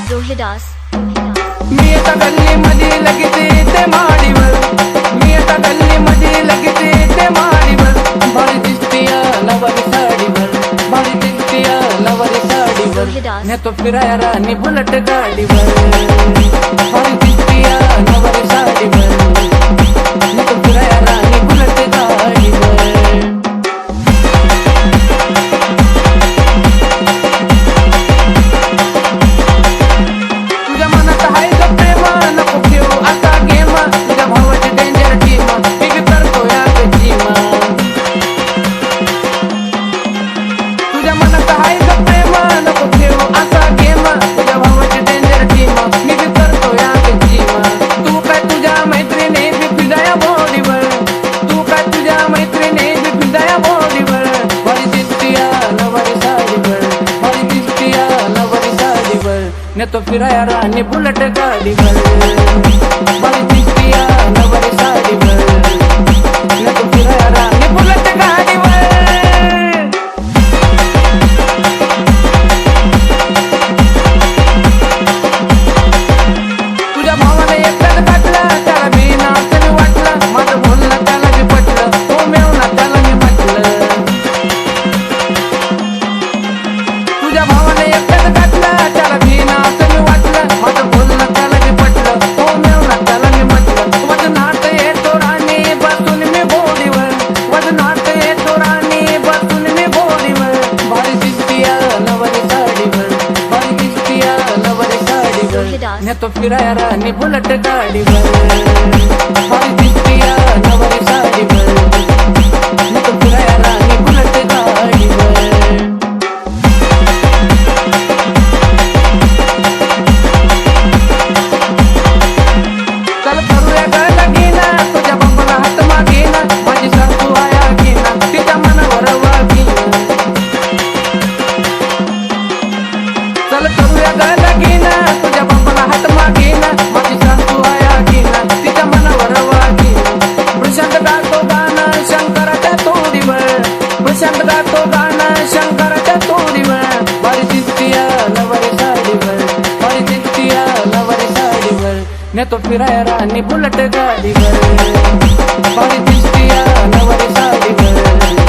रोहिदास मी आता गल्ली मध्ये लगेच येते माडीवर, मी आता गल्ली मध्ये लगेच येते माडीवर. भारी दिसतीया नवरी साडीवर, भारी दिसतीया नवरी साडीवर. रोहिदास नेतो फिराया राणी बुलेट गाडीवर, भारी दिसतीया नवरी साडीवर. नेतो फिराया राणी बुलेट गाडीवर. तुझ्या मनात आहे का प्रेम नको घेऊ आता गेम, तुझ्या भावाची डेंजर टीम मी करतो या गजीमा. तुझ्या मनात आहे का प्रेम नको घेऊ आता गेम, तुझ्या भावाची डेंजर टीम मी करतो या गजीमा. तू काय तुझ्या मैत्रिणी बी फिदाया बॉडीवर, तू काय तुझ्या मैत्रिणी बी फिदाया बॉडीवर. भारी दिसतीया नवरी साडीवर, भारी दिसतीया नवरी साडीवर. नेतो फिराया राणी बुलेट गाडीवर, भारी दिसतीया नवरी साडीवर. नेतो फिराया राणी बुलेट गाडीवर. तुझ्या भावाने एकटाच काढला त्याला मी नाचन वाटलं, माझं बोलणं त्याला मी पटलं, तो मेवना त्याला मी म्हटलं. तुझ्या भावाने एकटाच काढला त्याला मी नाचन वाटलं, माझं बोलणं त्याला मी पटलं, तो मेवना त्याला मी म्हटलं. माझं नाट येतो राणी बसून मी बोडीवर, माझं नाट येतो राणी बसून मी बोडीवर. भारी दिसतीया नवरी साडीवर, भारी दिसतीया नवरी साडीवर. रोहिदास नेतो फिराया राणी बुलेट गाडीवर, भारी दिसतीया नवरी साडीवर. नेतो फिराया राणी बुलेट गाडीवर. चल करूया ग लगीना, तुझ्या बापाला हात मागेना, माझी सासू आया घेना तिच्या मनावर वागीना. चल करूया ग लगीना, तुझ्या बापाला हात मागेना, माझी सासू आया घेना तिच्या मनावर वागीना. प्रशांत गातो गाणं शंकराच्या तोडीवर, प्रशांत गातो गाणं शंकराच्या तोडीवर. भारी दिसतीया नवरी साडीवर, भारी दिसतीया नवरी साडीवर. नेतो फिराया राणी बुलेट गाडीवर, भारी दिसतीया नवरी साडीवर.